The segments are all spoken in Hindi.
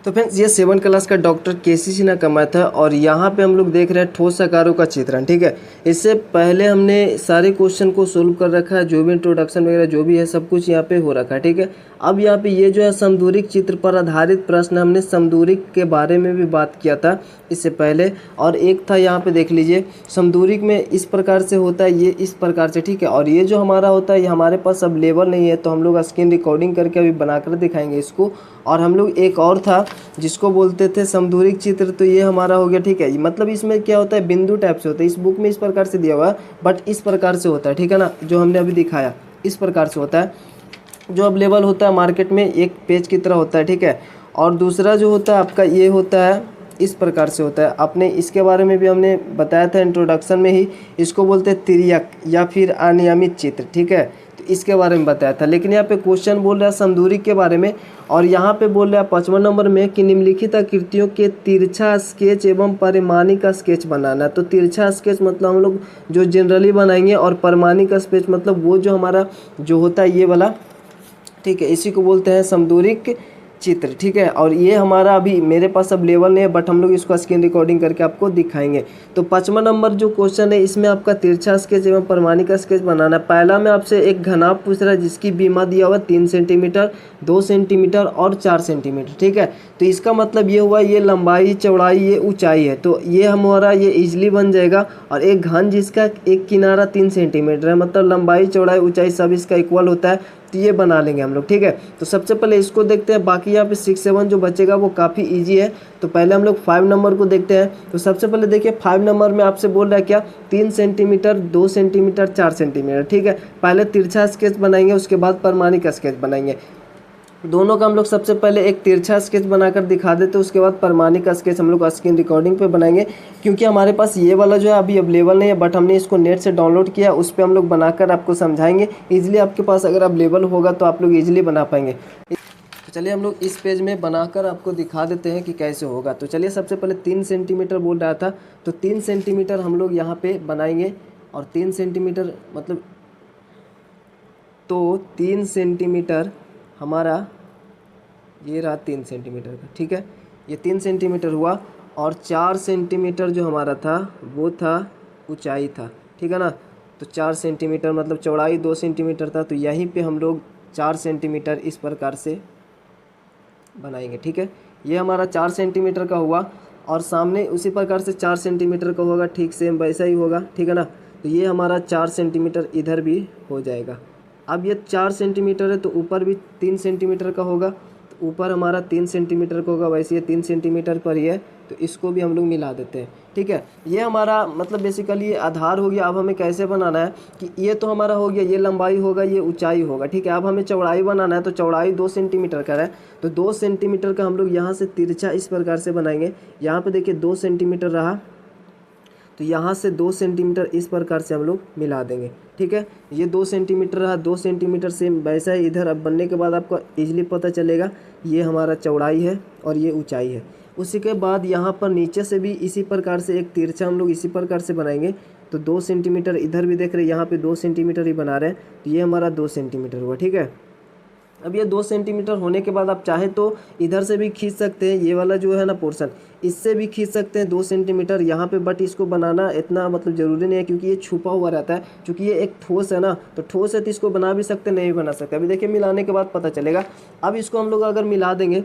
तो फ्रेंड्स ये 7 क्लास का डॉक्टर केसी सिन्हा का मैथ है और यहाँ पे हम लोग देख रहे हैं ठोस आकारों का चित्रण। ठीक है, इससे पहले हमने सारे क्वेश्चन को सोल्व कर रखा है, जो भी इंट्रोडक्शन वगैरह जो भी है सब कुछ यहाँ पे हो रखा है। ठीक है, अब यहाँ पे ये जो है समदूरिक चित्र पर आधारित प्रश्न, हमने समदूरिक के बारे में भी बात किया था इससे पहले। और एक था यहाँ पे देख लीजिए, समदूरिक में इस प्रकार से होता है, ये इस प्रकार से। ठीक है, और ये जो हमारा होता है ये हमारे पास अब लेवल नहीं है, तो हम लोग स्क्रीन रिकॉर्डिंग करके अभी बनाकर दिखाएंगे इसको। और हम लोग एक और था जिसको बोलते थे समदूरिक चित्र, तो ये हमारा हो गया। ठीक है, मतलब इसमें क्या होता है, बिंदु टाइप से होता है। इस बुक में इस प्रकार से दिया हुआ है, बट इस प्रकार से होता है। ठीक है ना, जो हमने अभी दिखाया इस प्रकार से होता है। जो अवेलेबल होता है मार्केट में एक पेज की तरह होता है। ठीक है, और दूसरा जो होता है आपका ये होता है इस प्रकार से होता है। अपने इसके बारे में भी हमने बताया था इंट्रोडक्शन में ही, इसको बोलते हैं तिर्यक या फिर अनियमित चित्र। ठीक है, तो इसके बारे में बताया था। लेकिन यहाँ पे क्वेश्चन बोल रहा है समदूरिक के बारे में, और यहाँ पे बोल रहा है 5वां नंबर में कि निम्नलिखित आकृतियों के तिरछा स्केच एवं परिमाणिक स्केच बनाना। तो तिरछा स्केच मतलब हम लोग जो जनरली बनाएंगे, और परिमाणिक स्केच मतलब वो जो हमारा जो होता है ये वाला। ठीक है, इसी को बोलते हैं समदूरिक चित्र। ठीक है, और ये हमारा अभी मेरे पास अब लेवल नहीं है, बट हम लोग इसको स्क्रीन रिकॉर्डिंग करके आपको दिखाएंगे। तो 5वां नंबर जो क्वेश्चन है इसमें आपका तिरछा स्केच एवं परिमाणिक स्केच बनाना है। पहला में आपसे एक घनाभ पूछ रहा है जिसकी बीमा दिया हुआ 3 सेंटीमीटर, 2 सेंटीमीटर और 4 सेंटीमीटर। ठीक है, तो इसका मतलब ये हुआ ये लंबाई, चौड़ाई, ये ऊंचाई है, तो ये हमारा ये इजली बन जाएगा। और एक घन जिसका एक किनारा 3 सेंटीमीटर है, मतलब लंबाई, चौड़ाई, ऊंचाई सब इसका इक्वल होता है, तो ये बना लेंगे हम लोग। ठीक है, तो सबसे पहले इसको देखते हैं। बाकी यहाँ पे 6, 7 जो बचेगा वो काफ़ी इजी है। तो पहले हम लोग 5 नंबर को देखते हैं। तो सबसे पहले देखिए 5 नंबर में आपसे बोल रहा है क्या, 3 सेंटीमीटर, 2 सेंटीमीटर, 4 सेंटीमीटर। ठीक है, पहले तिरछा स्केच बनाएंगे, उसके बाद परिमाणिक स्केच बनाएंगे। दोनों का हम लोग सबसे पहले एक तिरछा स्केच बनाकर दिखा देते, उसके बाद परिमाणिक स्केच हम लोग स्क्रीन रिकॉर्डिंग पे बनाएंगे। क्योंकि हमारे पास ये वाला जो है अभी अवेलेबल नहीं है, बट हमने इसको नेट से डाउनलोड किया, उस पर हम लोग बनाकर आपको समझाएंगे इजीली। आपके पास अगर अवेलेबल होगा तो आप लोग इजीली बना पाएंगे। तो चलिए हम लोग इस पेज में बनाकर आपको दिखा देते हैं कि कैसे होगा। तो चलिए सबसे पहले 3 सेंटीमीटर बोल रहा था, तो 3 सेंटीमीटर हम लोग यहाँ पे बनाएंगे। और 3 सेंटीमीटर मतलब, तो 3 सेंटीमीटर हमारा ये रहा 3 सेंटीमीटर का। ठीक है, ये 3 सेंटीमीटर हुआ। और 4 सेंटीमीटर जो हमारा था वो था ऊंचाई था। ठीक है ना, तो 4 सेंटीमीटर मतलब चौड़ाई 2 सेंटीमीटर था, तो यहीं पे हम लोग 4 सेंटीमीटर इस प्रकार से बनाएंगे। ठीक है, ये हमारा 4 सेंटीमीटर का हुआ। और सामने उसी प्रकार से 4 सेंटीमीटर का होगा, ठीक सेम वैसा ही होगा। ठीक है ना, तो ये हमारा 4 सेंटीमीटर इधर भी हो जाएगा। अब ये 4 सेंटीमीटर है तो ऊपर भी 3 सेंटीमीटर का होगा, तो ऊपर हमारा 3 सेंटीमीटर का होगा, वैसे ये 3 सेंटीमीटर पर ही है, तो इसको भी हम लोग मिला देते हैं। ठीक है, ये हमारा मतलब बेसिकली ये आधार हो गया। अब हमें कैसे बनाना है कि ये तो हमारा हो गया, ये लंबाई होगा, ये ऊंचाई होगा। ठीक है, अब हमें चौड़ाई बनाना है, तो चौड़ाई 2 सेंटीमीटर का है, तो 2 सेंटीमीटर का हम लोग यहाँ से तिरछा इस प्रकार से बनाएंगे। यहाँ पे देखिए 2 सेंटीमीटर रहा, तो यहाँ से 2 सेंटीमीटर इस प्रकार से हम लोग मिला देंगे। ठीक है, ये 2 सेंटीमीटर रहा, 2 सेंटीमीटर से वैसा ही इधर। अब बनने के बाद आपको इजीली पता चलेगा ये हमारा चौड़ाई है और ये ऊंचाई है। उसी के बाद यहाँ पर नीचे से भी इसी प्रकार से एक तिरछा हम लोग इसी प्रकार से बनाएंगे। तो 2 सेंटीमीटर इधर भी देख रहे हैं, यहाँ पे 2 सेंटीमीटर ही बना रहे हैं, तो ये हमारा 2 सेंटीमीटर हुआ। ठीक है, अब ये 2 सेंटीमीटर होने के बाद आप चाहे तो इधर से भी खींच सकते हैं, ये वाला जो है ना पोर्शन, इससे भी खींच सकते हैं 2 सेंटीमीटर यहाँ पे। बट इसको बनाना इतना मतलब ज़रूरी नहीं है, क्योंकि ये छुपा हुआ रहता है। क्योंकि ये एक ठोस है ना, तो ठोस है तो इसको बना भी सकते, नहीं भी बना सकते। अभी देखिए मिलाने के बाद पता चलेगा। अब इसको हम लोग अगर मिला देंगे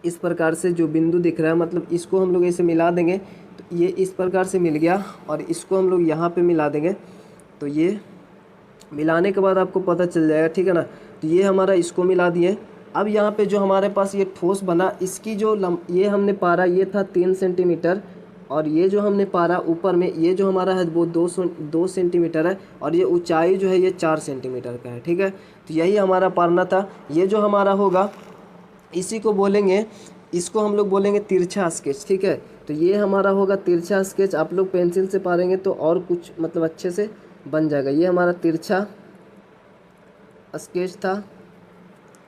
इस प्रकार से, जो बिंदु दिख रहा है मतलब इसको हम लोग ऐसे मिला देंगे, तो ये इस प्रकार से मिल गया। और इसको हम लोग यहाँ पर मिला देंगे, तो ये मिलाने के बाद आपको पता चल जाएगा। ठीक है ना, तो ये हमारा इसको मिला दिए। अब यहाँ पे जो हमारे पास ये ठोस बना, इसकी जो ये हमने पारा ये था 3 सेंटीमीटर, और ये जो हमने पारा ऊपर में ये जो हमारा है वो 2 सेंटीमीटर है, और ये ऊंचाई जो है ये 4 सेंटीमीटर का है। ठीक है, तो यही हमारा पारना था। ये जो हमारा होगा इसी को बोलेंगे, इसको हम लोग बोलेंगे तिरछा स्केच। ठीक है, तो ये हमारा होगा तिरछा स्केच। आप लोग पेंसिल से पारेंगे तो और कुछ मतलब अच्छे से बन जाएगा। ये हमारा तिरछा स्केच था।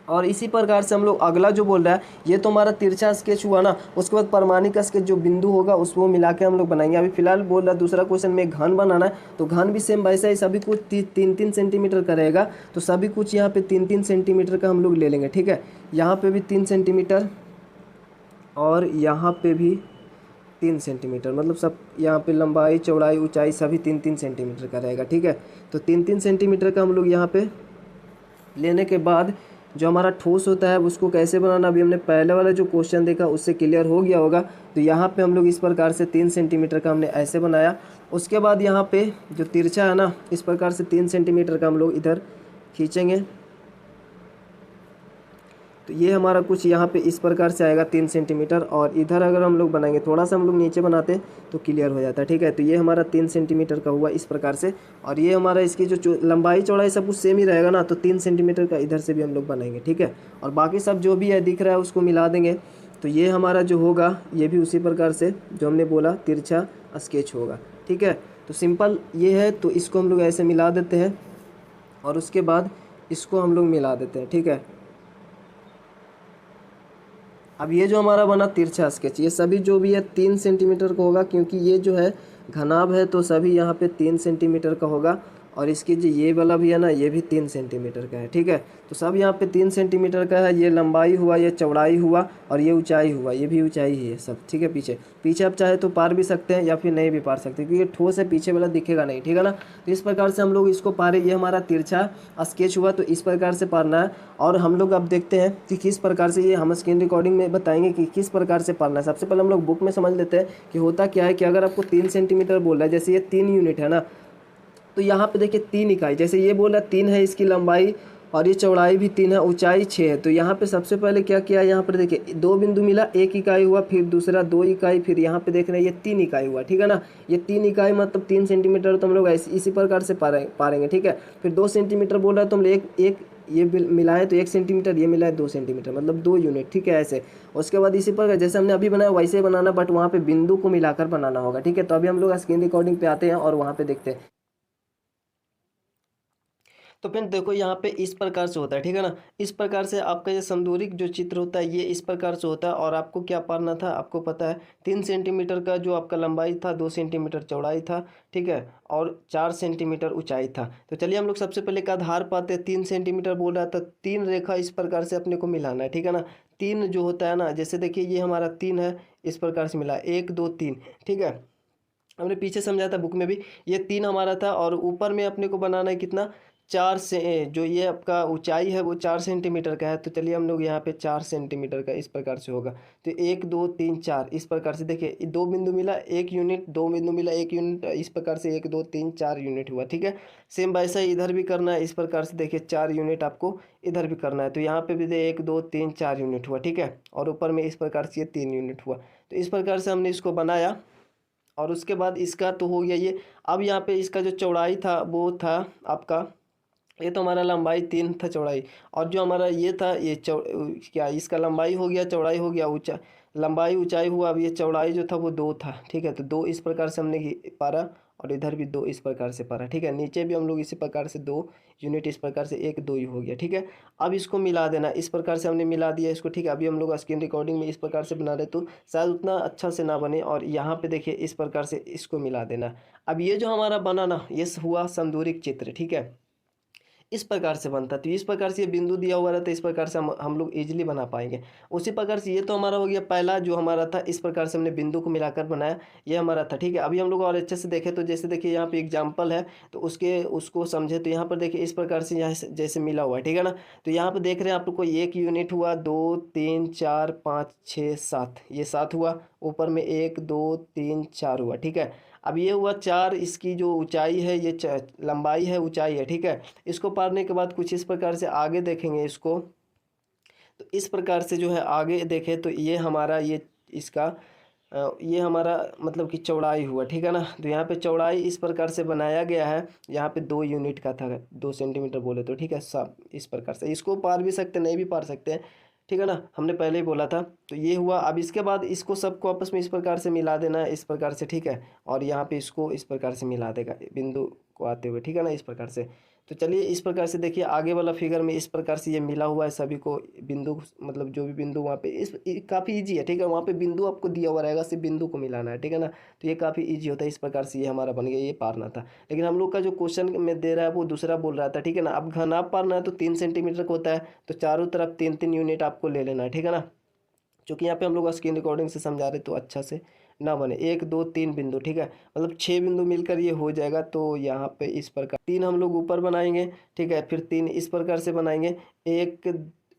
और इसी प्रकार से हम लोग अगला जो बोल रहा है, ये तो हमारा तिरछा स्केच हुआ ना, उसके बाद परिमाणिक स्केच जो बिंदु होगा उसको मिला के हम लोग बनाएंगे। अभी फिलहाल बोल रहा है दूसरा क्वेश्चन में घन बनाना है, तो घन भी सेम वैसा ही सभी कुछ 3-3 सेंटीमीटर का रहेगा, तो सभी कुछ यहाँ पे 3-3 सेंटीमीटर का हम लोग ले लेंगे। ठीक है, यहाँ पे भी 3 सेंटीमीटर, और यहाँ पे भी 3 सेंटीमीटर, मतलब सब यहाँ पे लंबाई चौड़ाई ऊंचाई सभी 3-3 सेंटीमीटर का रहेगा। ठीक है, तो 3-3 सेंटीमीटर का हम लोग यहाँ पे लेने के बाद जो हमारा ठोस होता है उसको कैसे बनाना, अभी हमने पहले वाला जो क्वेश्चन देखा उससे क्लियर हो गया होगा। तो यहाँ पे हम लोग इस प्रकार से 3 सेंटीमीटर का हमने ऐसे बनाया। उसके बाद यहाँ पे जो तिरछा है ना, इस प्रकार से 3 सेंटीमीटर का हम लोग इधर खींचेंगे। तो ये हमारा कुछ यहाँ पे इस प्रकार से आएगा 3 सेंटीमीटर। और इधर अगर हम लोग बनाएंगे, थोड़ा सा हम लोग नीचे बनाते तो क्लियर हो जाता है। ठीक है, तो ये हमारा 3 सेंटीमीटर का हुआ इस प्रकार से। और ये हमारा इसकी जो लंबाई चौड़ाई सब कुछ सेम ही रहेगा ना, तो 3 सेंटीमीटर का इधर से भी हम लोग बनाएंगे। ठीक है, और बाकी सब जो भी है दिख रहा है उसको मिला देंगे। तो ये हमारा जो होगा ये भी उसी प्रकार से जो हमने बोला तिरछा स्केच होगा। ठीक है, तो सिंपल ये है, तो इसको हम लोग ऐसे मिला देते हैं और उसके बाद इसको हम लोग मिला देते हैं। ठीक है, अब ये जो हमारा बना तिरछा स्केच, ये सभी जो भी है 3 सेंटीमीटर का होगा, क्योंकि ये जो है घनाभ है तो सभी यहाँ पे 3 सेंटीमीटर का होगा। और इसकी जो ये वाला भी है ना, ये भी 3 सेंटीमीटर का है। ठीक है, तो सब यहाँ पे 3 सेंटीमीटर का है। ये लंबाई हुआ, ये चौड़ाई हुआ और ये ऊंचाई हुआ, ये भी ऊंचाई ही है सब। ठीक है, पीछे पीछे आप चाहे तो पार भी सकते हैं या फिर नहीं भी पार सकते, क्योंकि ठोस है, पीछे वाला दिखेगा नहीं। ठीक है ना, तो इस प्रकार से हम लोग इसको पारे। ये हमारा तिरछा स्केच हुआ, तो इस प्रकार से पारना है। और हम लोग अब देखते हैं कि किस प्रकार से, ये हम स्क्रीन रिकॉर्डिंग में बताएंगे कि किस प्रकार से पारना है। सबसे पहले हम लोग बुक में समझ लेते हैं कि होता क्या है कि अगर आपको 3 सेंटीमीटर बोल रहा है, जैसे ये 3 यूनिट है ना, तो यहाँ पे देखिए 3 इकाई, जैसे ये बोल रहा है 3 है इसकी लंबाई और ये चौड़ाई भी 3 है, ऊंचाई 6 है। तो यहाँ पे सबसे पहले क्या किया, यहाँ पर देखिए 2 बिंदु मिला, 1 इकाई हुआ, फिर दूसरा 2 इकाई, फिर यहाँ पे देख रहे हैं ये 3 इकाई हुआ। ठीक है ना, ये 3 इकाई मतलब 3 सेंटीमीटर, तो हम लोग इसी प्रकार से पारेंगे। ठीक है, फिर 2 सेंटीमीटर बोल रहा है तो हम एक ये मिलाए तो 1 सेंटीमीटर, ये मिलाए 2 सेंटीमीटर, मतलब 2 यूनिट। ठीक है, ऐसे। उसके बाद इसी प्रकार जैसे हमने अभी बनाया वैसे बनाना, बट वहाँ पे बिंदु को मिलाकर बनाना होगा। ठीक है, तो अभी हम लोग स्क्रीन रिकॉर्डिंग पे आते हैं और वहाँ पे देखते हैं। तो फ्रेंड देखो यहाँ पे इस प्रकार से होता है। ठीक है ना, इस प्रकार से आपका ये संदूरिक जो चित्र होता है ये इस प्रकार से होता है। और आपको क्या पारना था, आपको पता है 3 सेंटीमीटर का जो आपका लंबाई था, 2 सेंटीमीटर चौड़ाई था। ठीक है, और 4 सेंटीमीटर ऊंचाई था। तो चलिए हम लोग सबसे पहले का आधार पाते हैं। 3 सेंटीमीटर बोल रहा था, 3 रेखा इस प्रकार से अपने को मिलाना है। ठीक है ना, 3 जो होता है ना, जैसे देखिए ये हमारा 3 है, इस प्रकार से मिला 1 2 3। ठीक है, हमने पीछे समझाया था बुक में भी, ये 3 हमारा था। और ऊपर में अपने को बनाना है कितना, 4 से, जो ये आपका ऊंचाई है वो 4 सेंटीमीटर का है। तो चलिए हम लोग यहाँ पे 4 सेंटीमीटर का इस प्रकार से होगा। तो 1 2 3 4 इस प्रकार से देखिए 2 बिंदु मिला 1 यूनिट, 2 बिंदु मिला 1 यूनिट, इस प्रकार से 1 2 3 4 यूनिट हुआ। ठीक है, सेम वैसा ही इधर भी करना है। इस प्रकार से देखिए 4 यूनिट आपको इधर भी करना है। तो यहाँ पे भी दे 1 2 3 4 यूनिट हुआ। ठीक है, और ऊपर में इस प्रकार से ये 3 यूनिट हुआ। तो इस प्रकार से हमने इसको बनाया। और उसके बाद इसका तो हो गया ये। अब यहाँ पे इसका जो चौड़ाई था वो था आपका, ये तो हमारा लंबाई 3 था, चौड़ाई। और जो हमारा ये था ये क्या, इसका लंबाई हो गया, चौड़ाई हो गया, ऊंचा लंबाई ऊंचाई हुआ। अब ये चौड़ाई जो था वो 2 था। ठीक है, तो 2 इस प्रकार से हमने पारा। और इधर भी 2 इस प्रकार से पारा। ठीक है, नीचे भी हम लोग इसी प्रकार से 2 यूनिट इस प्रकार से 1 2 ही हो गया। ठीक है, अब इसको मिला देना, इस प्रकार से हमने मिला दिया इसको। ठीक है, अभी हम लोग स्क्रीन रिकॉर्डिंग में इस प्रकार से बना रहे तो शायद उतना अच्छा से ना बने। और यहाँ पे देखिए इस प्रकार से इसको मिला देना। अब ये जो हमारा बना ना, ये हुआ संदूरिक चित्र। ठीक है, इस प्रकार से बनता है। तो इस प्रकार से ये बिंदु दिया हुआ रहता है, इस प्रकार से हम लोग इजीली बना पाएंगे। उसी प्रकार से ये तो हमारा हो गया पहला जो हमारा था, इस प्रकार से हमने बिंदु को मिलाकर बनाया, ये हमारा था। ठीक है, अभी हम लोग और अच्छे से देखें तो जैसे देखिए यहाँ पे एग्जाम्पल है, तो उसको समझे। तो यहाँ पर देखिए इस प्रकार से यहाँ जैसे मिला हुआ है। ठीक है ना, तो यहाँ पर देख रहे हैं आप लोग को 1 यूनिट हुआ, 2 3 4 5 6 7, ये 7 हुआ। ऊपर में 1 2 3 4 हुआ। ठीक है, अब ये हुआ 4, इसकी जो ऊंचाई है ये लंबाई है, ऊंचाई है। ठीक है, इसको पारने के बाद कुछ इस प्रकार से आगे देखेंगे इसको। तो इस प्रकार से जो है आगे देखें तो ये हमारा ये इसका ये हमारा मतलब कि चौड़ाई हुआ। ठीक है ना, तो यहाँ पे चौड़ाई इस प्रकार से बनाया गया है। यहाँ पे 2 यूनिट का था, 2 सेंटीमीटर बोले तो। ठीक है, सब इस प्रकार से इसको पार भी सकते, नहीं भी पार सकते हैं। ठीक है ना, हमने पहले ही बोला था। तो ये हुआ। अब इसके बाद इसको सबको आपस में इस प्रकार से मिला देना है, इस प्रकार से। ठीक है, और यहाँ पे इसको इस प्रकार से मिला देगा बिंदु को आते हुए। ठीक है ना, इस प्रकार से। तो चलिए इस प्रकार से देखिए आगे वाला फिगर में इस प्रकार से ये मिला हुआ है सभी को बिंदु, मतलब जो भी बिंदु वहाँ पे काफ़ी इजी है। ठीक है, वहाँ पे बिंदु आपको दिया हुआ रहेगा, सिर्फ बिंदु को मिलाना है। ठीक है ना, तो ये काफ़ी इजी होता है। इस प्रकार से ये हमारा बन गया, ये पारना था। लेकिन हम लोग का जो क्वेश्चन में दे रहा है वो दूसरा बोल रहा था। ठीक है ना, अब घनाभ पारना है तो 3 सेंटीमीटर का होता है, तो चारों तरफ 3 3 यूनिट आपको ले लेना है। ठीक है ना, क्योंकि यहाँ पे हम लोग स्क्रीन रिकॉर्डिंग से समझा रहे तो अच्छा से ना बने। 1 2 3 बिंदु, ठीक है, मतलब 6 बिंदु मिलकर ये हो जाएगा। तो यहाँ पे इस प्रकार 3 हम लोग ऊपर बनाएंगे, ठीक है, फिर 3 इस प्रकार से बनाएंगे, 1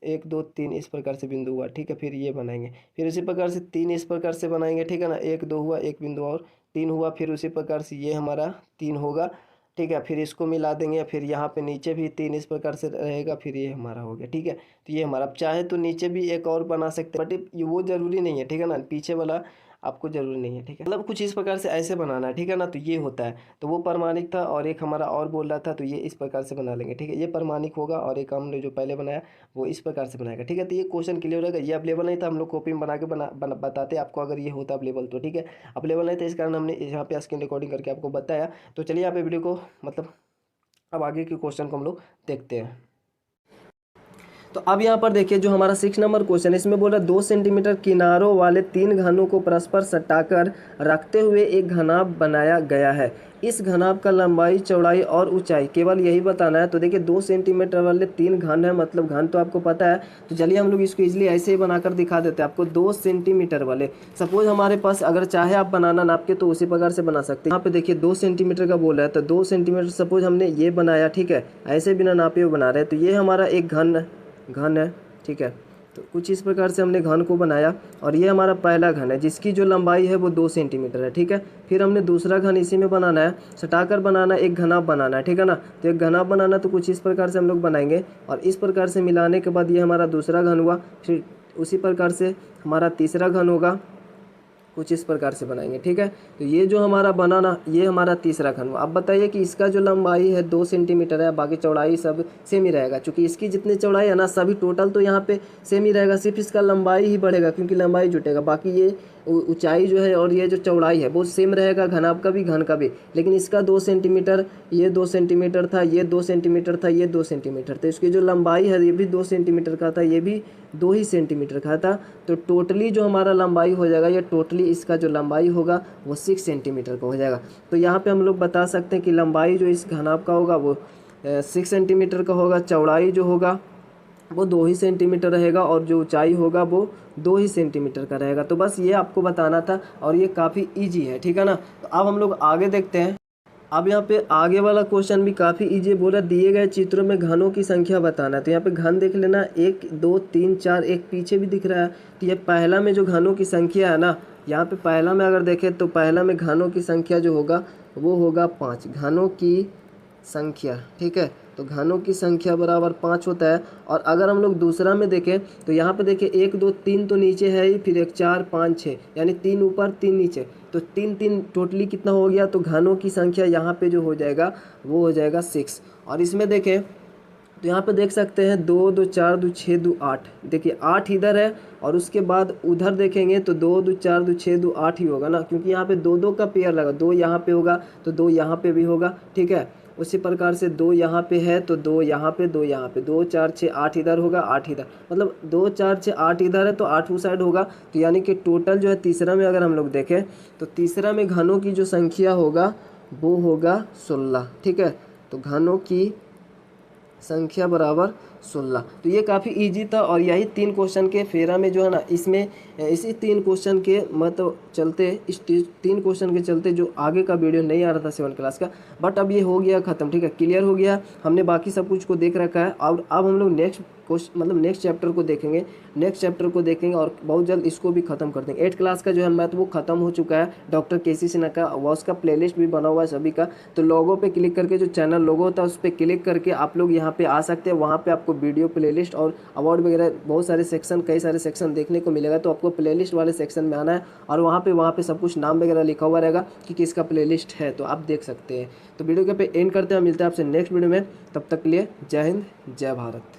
1 2 3 इस प्रकार से बिंदु हुआ, ठीक है, फिर ये बनाएंगे, फिर उसी प्रकार से 3 इस प्रकार से बनाएंगे, ठीक है ना, 1 2 हुआ, एक बिंदु और 3 हुआ, फिर उसी प्रकार से ये हमारा 3 होगा, ठीक है, फिर इसको मिला देंगे, फिर यहाँ पे नीचे भी 3 इस प्रकार से रहेगा, फिर ये हमारा हो गया, ठीक है। तो ये हमारा, अब चाहे तो नीचे भी एक और बना सकते हैं, बट ये वो जरूरी नहीं है, ठीक है ना, पीछे वाला आपको जरूरी नहीं है, ठीक है, मतलब कुछ इस प्रकार से ऐसे बनाना है, ठीक है ना। तो ये होता है, तो वो प्रमाणिक था और एक हमारा और बोल रहा था, तो ये इस प्रकार से बना लेंगे, ठीक है, ये प्रमाणिक होगा और एक हमने जो पहले बनाया वो इस प्रकार से बनाएगा, ठीक है। तो ये क्वेश्चन क्लियर रहेगा। ये अवेलेबल नहीं था, हम लोग कॉपी में बना के बताते आपको अगर ये होता अवेलेबल तो, ठीक है, अवेलेबल नहीं था इस कारण हमने यहाँ पे स्क्रीन रिकॉर्डिंग करके आपको बताया। तो चलिए यहाँ पे वीडियो को मतलब अब आगे के क्वेश्चन को हम लोग देखते हैं। तो अब यहाँ पर देखिए जो हमारा 6 नंबर क्वेश्चन है, इसमें बोला 2 सेंटीमीटर किनारों वाले 3 घनों को परस्पर सटाकर रखते हुए एक घनाभ बनाया गया है। इस घनाभ का लंबाई, चौड़ाई और ऊंचाई केवल यही बताना है। तो देखिए 2 सेंटीमीटर वाले 3 घन है, मतलब घन तो आपको पता है। तो चलिए हम लोग इसको इजीली ऐसे ही बनाकर दिखा देते हैं आपको। 2 सेंटीमीटर वाले, सपोज हमारे पास अगर चाहे आप बनाना नाप के तो उसी प्रकार से बना सकते हैं। यहाँ पे देखिए 2 सेंटीमीटर का बोल रहा है, तो 2 सेंटीमीटर सपोज हमने ये बनाया, ठीक है, ऐसे बिना नापे हुए बना रहे हैं। तो ये हमारा एक घन है, ठीक है। तो कुछ इस प्रकार से हमने घन को बनाया और ये हमारा पहला घन है जिसकी जो लंबाई है वो 2 सेंटीमीटर है, ठीक है। फिर हमने दूसरा घन इसी में बनाना है, सटाकर बनाना, एक घनाभ बनाना है, ठीक है ना। तो एक घनाभ बनाना तो कुछ इस प्रकार से हम लोग बनाएंगे और इस प्रकार से मिलाने के बाद ये हमारा दूसरा घन हुआ। फिर उसी प्रकार से हमारा तीसरा घन होगा, कुछ इस प्रकार से बनाएंगे, ठीक है। तो ये जो हमारा बनाना, ये हमारा तीसरा घन हुआ। अब बताइए कि इसका जो लंबाई है 2 सेंटीमीटर है, बाकी चौड़ाई सब सेम ही रहेगा, क्योंकि इसकी जितनी चौड़ाई है ना सभी टोटल तो यहाँ पे सेम ही रहेगा, सिर्फ इसका लंबाई ही बढ़ेगा क्योंकि लंबाई जुटेगा। बाकी ये ऊंचाई जो है और ये जो चौड़ाई है वो सेम रहेगा, घनाभ का भी घन का भी। लेकिन इसका 2 सेंटीमीटर, ये 2 सेंटीमीटर था, ये 2 सेंटीमीटर था, ये 2 सेंटीमीटर, तो इसकी जो लंबाई है ये भी 2 सेंटीमीटर का था, ये भी 2 ही सेंटीमीटर का था। तो टोटली जो हमारा लंबाई हो जाएगा, ये टोटली इसका जो लंबाई होगा वो 6 सेंटीमीटर का हो जाएगा। तो यहाँ पे हम लोग बता सकते हैं कि लंबाई जो इस घनाभ का होगा वो 6 सेंटीमीटर का होगा, चौड़ाई जो होगा वो 2 ही सेंटीमीटर रहेगा और जो ऊंचाई होगा वो 2 ही सेंटीमीटर का रहेगा। तो बस ये आपको बताना था और ये काफ़ी इजी है, ठीक है ना। तो अब हम लोग आगे देखते हैं। अब यहाँ पे आगे वाला क्वेश्चन भी काफ़ी इजी बोला, दिए गए चित्रों में घनों की संख्या बताना है। तो यहाँ पे घन देख लेना, 1 2 3 4, एक पीछे भी दिख रहा है। तो ये पहला में जो घनों की संख्या है ना, यहाँ पे पहला में अगर देखें तो पहला में घनों की संख्या जो होगा वो होगा 5, घनों की संख्या, ठीक है। तो घनों की संख्या बराबर 5 होता है। और अगर हम लोग दूसरा में देखें तो यहाँ पे देखें 1 2 3 तो नीचे है ही, फिर 1 4 5 6, यानी 3 ऊपर 3 नीचे, तो 3 3 टोटली कितना हो गया। तो घनों की संख्या यहाँ पे जो हो जाएगा वो हो जाएगा 6। और इसमें देखें तो यहाँ पे देख सकते हैं 2 2 4 2 6 2 8, देखिए 8 इधर है और उसके बाद उधर देखेंगे तो 2 2 4 2 6 2 8 ही होगा ना, क्योंकि यहाँ पे 2 2 का पेयर लगा, 2 यहाँ पे होगा तो 2 यहाँ पे भी होगा, ठीक है। उसी प्रकार से 2 यहाँ पे है तो 2 यहाँ पे, 2 यहाँ पे, 2 4 6 8 इधर होगा, 8 इधर, मतलब 2 4 6 8 इधर है तो 8 उस साइड होगा। तो यानी कि टोटल जो है तीसरा में अगर हम लोग देखें तो तीसरा में घनों की जो संख्या होगा वो होगा 16, ठीक है। तो घनों की संख्या बराबर 16। तो ये काफ़ी इजी था और यही 3 क्वेश्चन के फेरा में जो है ना, इसमें इसी 3 क्वेश्चन के मतलब चलते, इस 3 क्वेश्चन के चलते जो आगे का वीडियो नहीं आ रहा था 7 क्लास का, बट अब ये हो गया ख़त्म, ठीक है, क्लियर हो गया। हमने बाकी सब कुछ को देख रखा है और अब हम लोग नेक्स्ट नेक्स्ट चैप्टर को देखेंगे और बहुत जल्द इसको भी ख़त्म कर देंगे। 8 क्लास का जो है मैथ वो ख़त्म हो चुका है, डॉक्टर केसी सिन्हा का, वह उसका प्लेलिस्ट भी बना हुआ है सभी का। तो लोगों पे क्लिक करके, जो चैनल लोगो होता है उस पर क्लिक करके आप लोग यहाँ पे आ सकते हैं। वहाँ पे आपको वीडियो प्लेलिस्ट और अवार्ड वगैरह बहुत सारे सेक्शन, कई सारे सेक्शन देखने को मिलेगा। तो आपको प्लेलिस्ट वाले सेक्शन में आना है और वहाँ पे सब कुछ नाम वगैरह लिखा हुआ रहेगा कि किसका प्लेलिस्ट है, तो आप देख सकते हैं। तो वीडियो के पे एंड करते हैं, मिलते हैं आपसे नेक्स्ट वीडियो में, तब तक के लिए जय हिंद जय भारत।